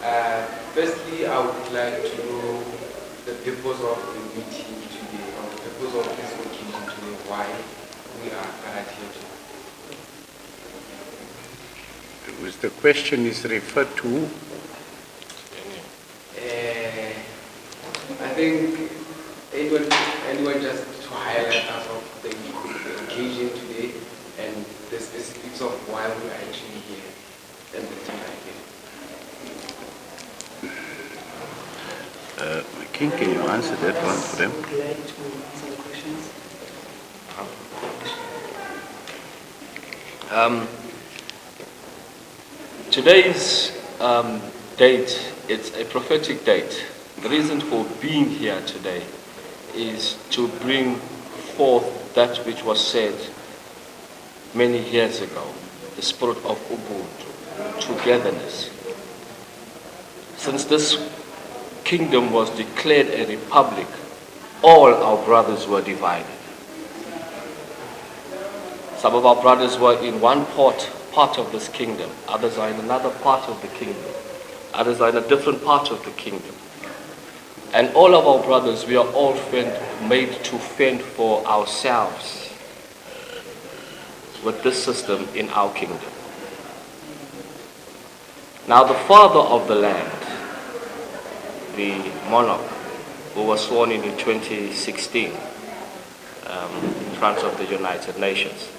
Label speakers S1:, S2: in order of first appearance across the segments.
S1: Firstly, I would like to know the purpose of the meeting today, or the purpose of this occasion today, why we are gathered here today.
S2: The question is referred to?
S1: I think anyone just to highlight us of the occasion today and the specifics of why we are actually here and the time here.
S2: King, can you answer that one for them?
S3: Would like to answer the questions.
S4: Today's date, it's a prophetic date. The reason for being here today is to bring forth that which was said many years ago, the spirit of Ubuntu, togetherness. Since this kingdom was declared a republic, all our brothers were divided. Some of our brothers were in one part of this kingdom, others are in another part of the kingdom, others are in a different part of the kingdom. And all of our brothers, we are all made to fend for ourselves with this system in our kingdom. Now the father of the land, the monarch who was sworn in 2016 in front of the United Nations,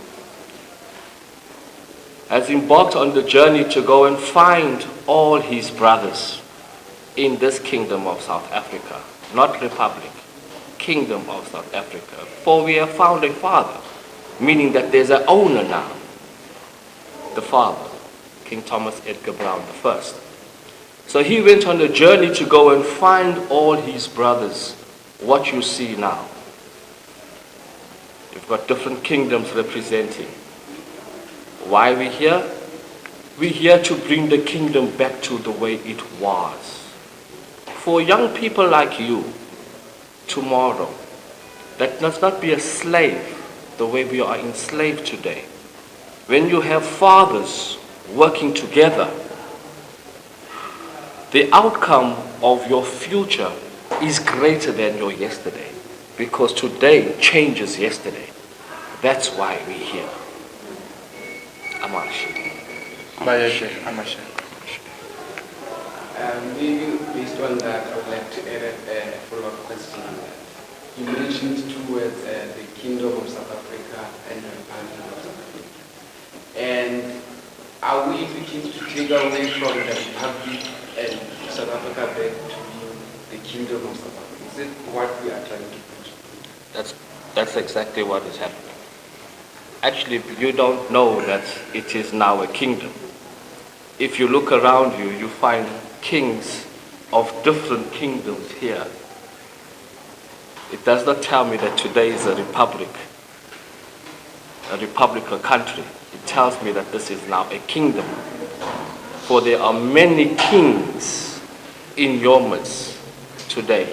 S4: has embarked on the journey to go and find all his brothers in this kingdom of South Africa, not republic, kingdom of South Africa. For we have found a father, meaning that there's an owner now. The father, King Thomas Edgar Brown I. So he went on a journey to go and find all his brothers, what you see now. You've got different kingdoms representing. Why are we here? We're here to bring the kingdom back to the way it was. For young people like you, tomorrow, that does not be a slave the way we are enslaved today. When you have fathers working together, the outcome of your future is greater than your yesterday, because today changes yesterday. That's why we're here. Amash.
S1: Maybe based on that, I would like to add a follow-up question. You mentioned two words, the Kingdom of South Africa and the Republic of South Africa. And are we looking to take away from the Republic and South Africa back to the Kingdom of South Africa? Is it what we are trying to push?
S4: That's exactly what is happening. Actually, you don't know that it is now a kingdom. If you look around you, you find kings of different kingdoms here. It does not tell me that today is a republican country. It tells me that this is now a kingdom. For there are many kings in your midst today.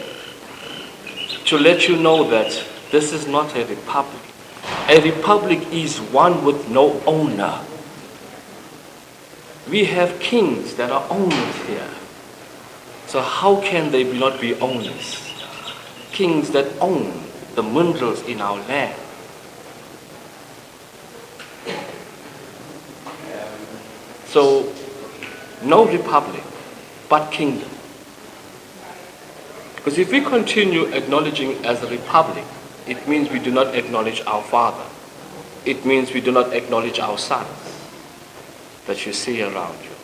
S4: To let you know that this is not a republic. A republic is one with no owner. We have kings that are owners here. So how can they not be owners? Kings that own the minerals in our land. So, no republic, but kingdom. Because if we continue acknowledging as a republic, it means we do not acknowledge our father. It means we do not acknowledge our sons that you see around you.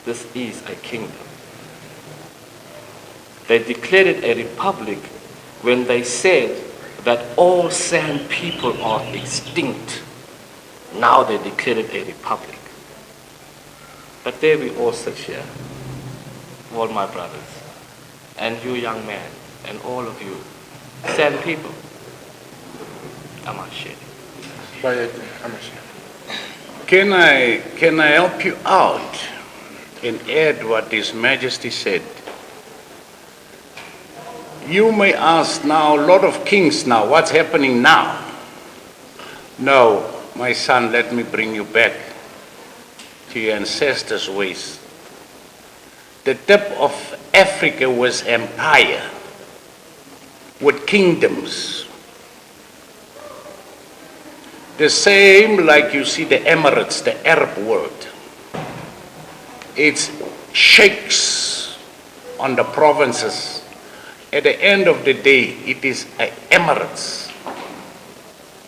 S4: This is a kingdom. They declared it a republic when they said that all sand people are extinct. Now they declared it a republic. But there we all sit here, all my brothers, and you young men, and all of you, sand people.
S2: Can I help you out and add what His Majesty said? You may ask now, a lot of kings now, what's happening now? No, my son, let me bring you back to your ancestors' ways. the tip of Africa was empire with kingdoms. The same like you see the Emirates, the Arab world. It's sheikhs on the provinces. At the end of the day, it is Emirates.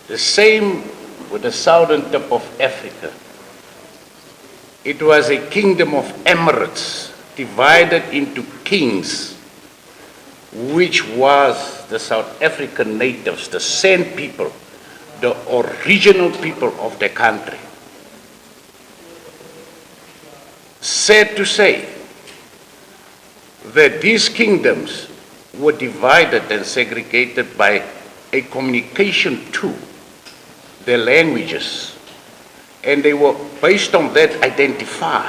S2: The same with the southern tip of Africa. It was a kingdom of Emirates divided into kings, which was the South African natives, the San people, the original people of the country. Sad to say that these kingdoms were divided and segregated by a communication tool, their languages, and they were based on that identified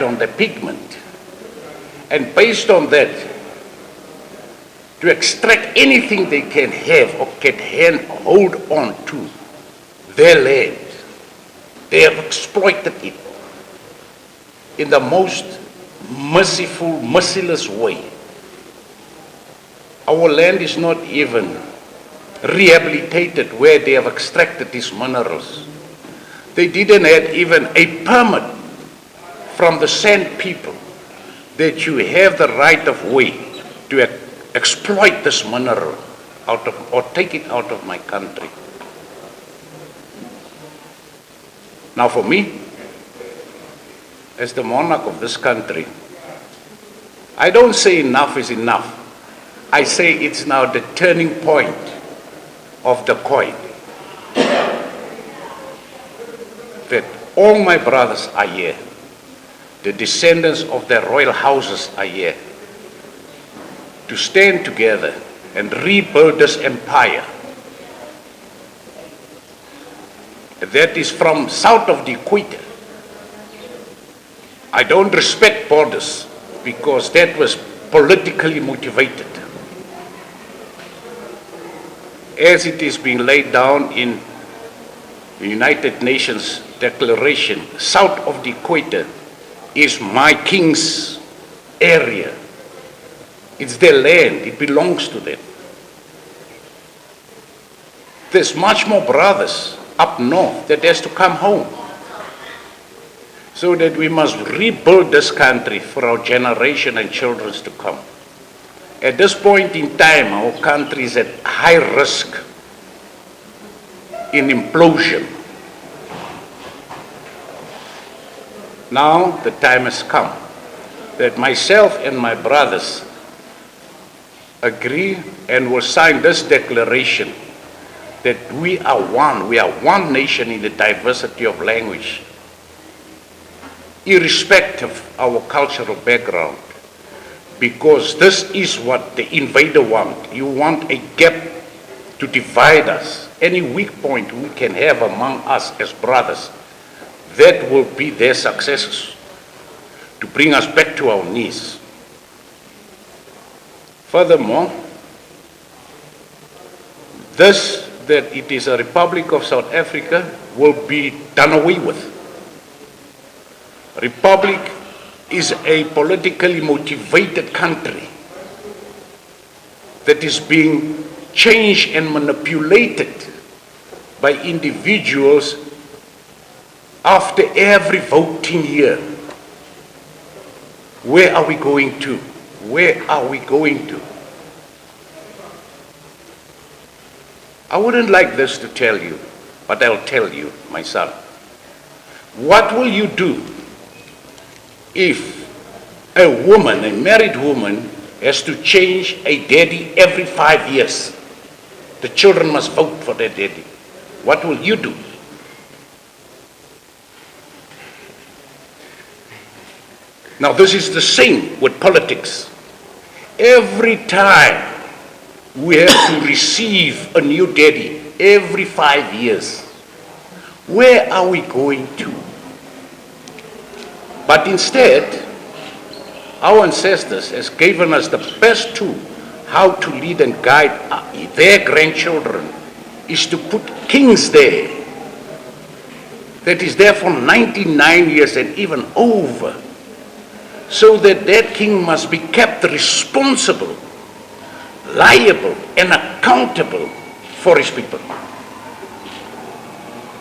S2: on the pigment, and based on that to extract anything they can have or can hold on to their land. They have exploited it in the most merciful, merciless way. Our land is not even rehabilitated where they have extracted these minerals. They didn't have even a permit from the San people that you have the right of way to exploit this mineral out of, or take it out of my country. Now for me, as the monarch of this country, I don't say enough is enough. I say it's now the turning point of the coin. That all my brothers are here. The descendants of the royal houses are here to stand together and rebuild this empire. That is from south of the equator. I don't respect borders because that was politically motivated. As it is being laid down in the United Nations Declaration, south of the equator is my king's area. It's their land, it belongs to them. There's much more brothers up north that has to come home. So that we must rebuild this country for our generation and children to come. At this point in time, our country is at high risk in implosion. Now the time has come that myself and my brothers agree and will sign this declaration that we are one nation in the diversity of language, irrespective of our cultural background, because this is what the invader wants. You want a gap to divide us. Any weak point we can have among us as brothers, that will be their successes to bring us back to our knees. Furthermore, this, that it is a Republic of South Africa, will be done away with. Republic is a politically motivated country that is being changed and manipulated by individuals after every voting year. Where are we going to? Where are we going to? I wouldn't like this to tell you, but I'll tell you, my son. What will you do if a woman, a married woman, has to change a daddy every 5 years? The children must vote for their daddy. What will you do? Now this is the same with politics. Every time we have to receive a new daddy every 5 years. Where are we going to? But instead, our ancestors has given us the best tool how to lead and guide their grandchildren is to put kings there. that is there for 99 years and even over, so that that king must be kept responsible, liable, and accountable for his people.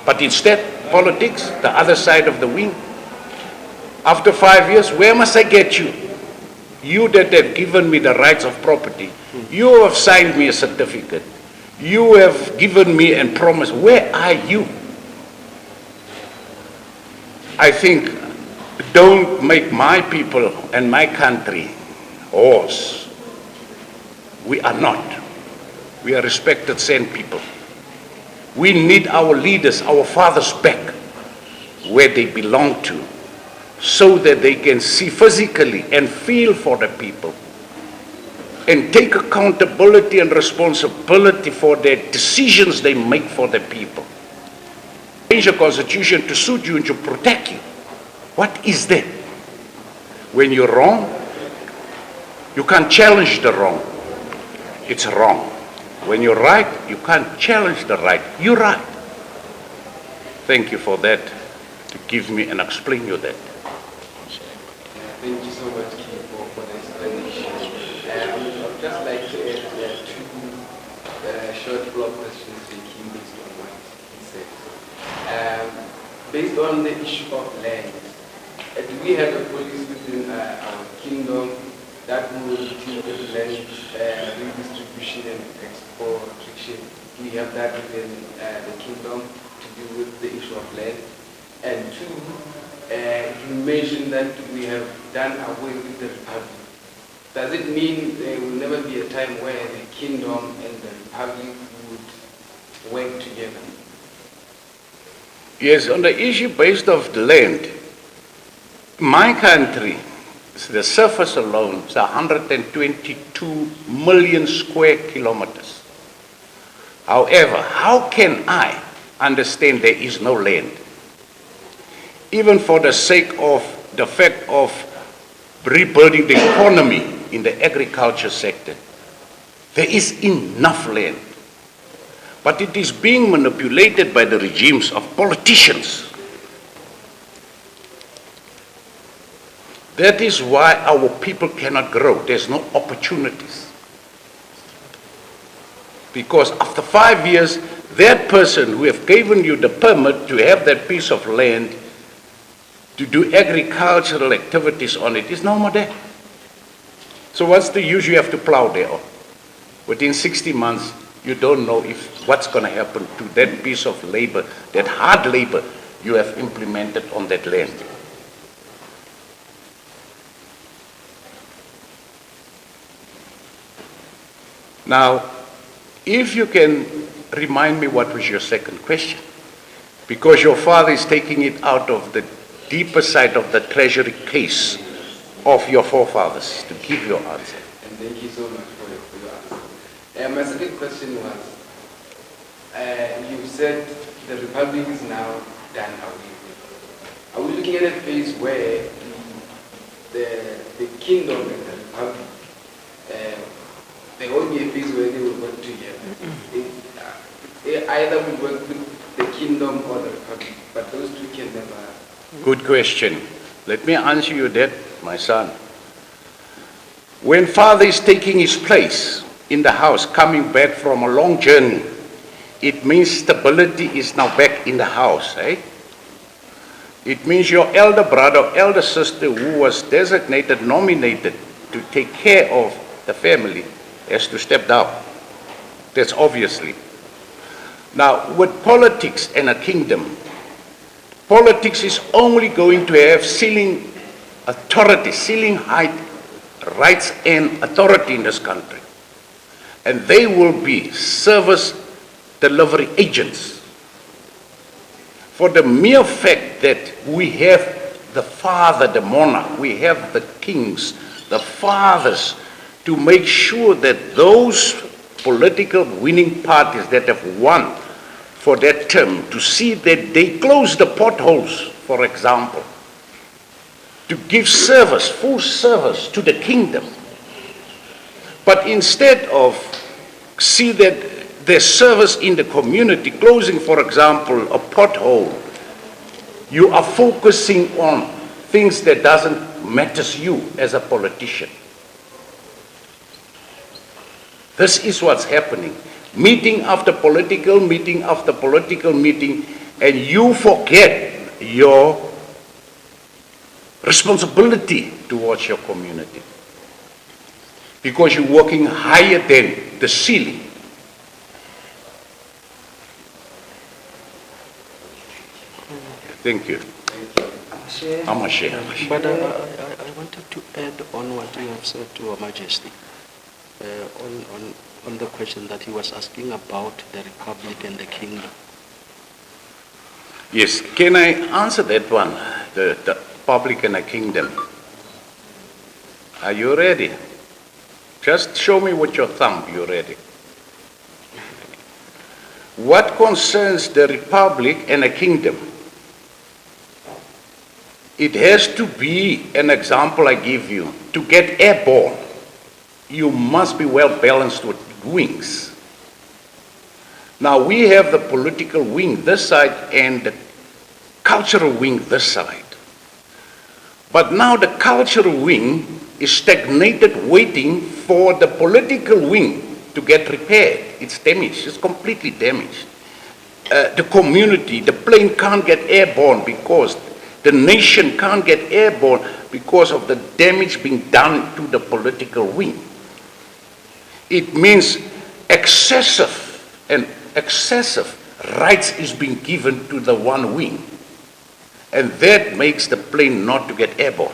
S2: But instead, politics, the other side of the wing. After 5 years, where must I get you? You that have given me the rights of property. You have signed me a certificate. You have given me and promised. Where are you? I think, don't make my people and my country whores. We are not. We are respected San people. We need our leaders, our fathers back where they belong to, so that they can see physically and feel for the people and take accountability and responsibility for their decisions they make for the people. Change the constitution to suit you and to protect you. What is that? When you're wrong, you can't challenge the wrong. It's wrong. When you're right, you can't challenge the right. You're right. Thank you for that, to give me and explain you that.
S1: Thank you so much, King, for the explanation. I would just like to add two short block questions to King based on what he said. Based on the issue of land, do we have a policy within our kingdom that will deal with land redistribution and exportation? Do we have that within the kingdom to deal with the issue of land? And two, you mentioned that we have done away with the republic. Does it mean there will never be a time where the kingdom and the republic would work together?
S2: Yes, on the issue based of the land, my country, the surface alone is 122 million square kilometers. However, how can I understand there is no land? Even for the sake of the fact of rebuilding the economy in the agriculture sector, there is enough land. But it is being manipulated by the regimes of politicians. That is why our people cannot grow. There's no opportunities. Because after 5 years, that person who have given you the permit to have that piece of land to do agricultural activities on it is no more there. So what's the use? You have to plow there. Within 60 months, you don't know if what's going to happen to that piece of labor, that hard labor you have implemented on that land. Now, if you can remind me what was your second question, because your father is taking it out of the deeper side of the treasury case of your forefathers to give your answer.
S1: And thank you so much for your answer. My second question was, you said the republic is now done away with. Are we looking at a phase where the kingdom and the republic, there will be a phase where they will work together? They either will work with the kingdom or the republic, but those two can never.
S2: Good question. Let me answer you that, my son. When father is taking his place in the house, coming back from a long journey, it means stability is now back in the house, eh? It means your elder brother, elder sister who was designated, nominated to take care of the family has to step down. That's obviously. Now, with politics and a kingdom, politics is only going to have ceiling authority, ceiling height, rights and authority in this country. And they will be service delivery agents. For the mere fact that we have the father, the monarch, we have the kings, the fathers, to make sure that those political winning parties that have won for that term, to see that they close the potholes, for example, to give service, full service to the kingdom. But instead of see that there's service in the community, closing, for example, a pothole You are focusing on things that doesn't matters you as a politician. This is what's happening. Meeting after political meeting after political meeting, and you forget your responsibility towards your community. Because you're working higher than the ceiling. Thank you. I'm a share.
S3: But I wanted to add on what you have said to Your Majesty, on the question that he was asking about the Republic and the Kingdom.
S2: Yes, can I answer that one? The Republic and the Kingdom. Are you ready? Just show me with your thumb you're ready. What concerns the Republic and the Kingdom? It has to be an example I give you. To get airborne, you must be well balanced with wings. Now we have the political wing this side and the cultural wing this side. But now the cultural wing is stagnated waiting for the political wing to get repaired. It's damaged, it's completely damaged. The community, the plane can't get airborne because the nation can't get airborne because of the damage being done to the political wing. It means excessive rights is being given to the one wing. And that makes the plane not to get airborne.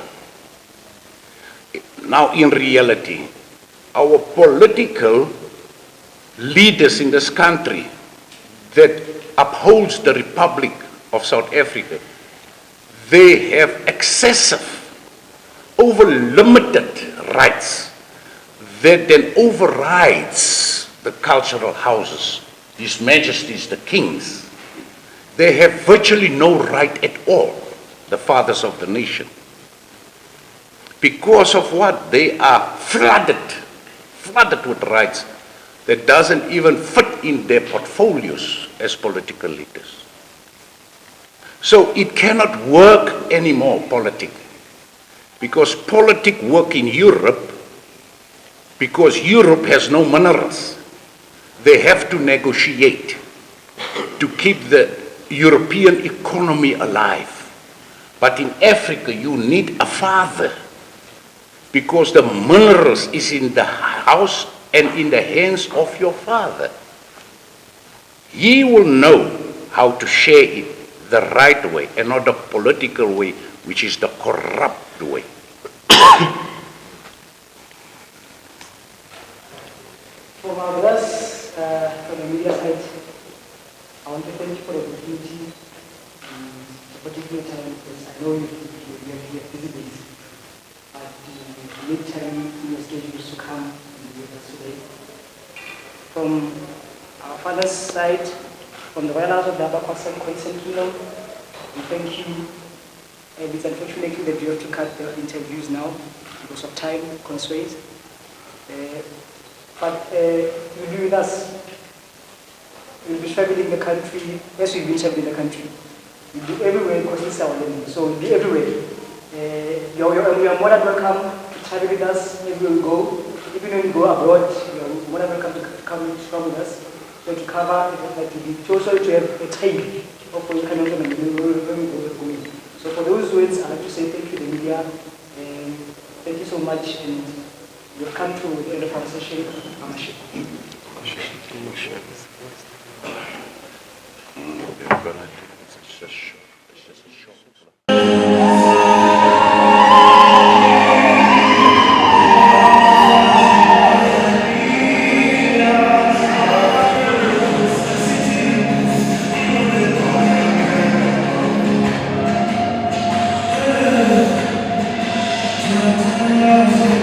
S2: Now in reality, our political leaders in this country that upholds the Republic of South Africa, they have excessive, over-limited rights that then overrides the cultural houses, His Majesties, the kings. They have virtually no right at all, the fathers of the nation. Because of what? They are flooded with rights that doesn't even fit in their portfolios as political leaders. So it cannot work anymore, politics. Because politics work in Europe, because Europe has no minerals. They have to negotiate to keep the European economy alive. But in Africa, you need a father, because the minerals is in the house and in the hands of your father. He will know how to share it the right way and not the political way, which is the corrupt way.
S5: For my brothers, from the media side, I want to thank you for the opportunity, the particular time, because I know you have busy days, but you made time in your schedules to come and be with us today. From our father's side, from the royal house of the Khoisan Kingdom, we thank you. And it's unfortunately that you have to cut the interviews now because of time constraints. But you'll be with us. You'll be traveling the country as we've been traveling the country. You'll be everywhere because this is our land. So you'll be everywhere. We are more than welcome to travel with us everywhere we go. Even when we go abroad, you are more than welcome to come with us. So to cover, to also to have a time of when you come and when we go going. So for those words, I'd like to say thank you to the media. And thank you so much. And we've come to the end of our session.
S6: Yeah.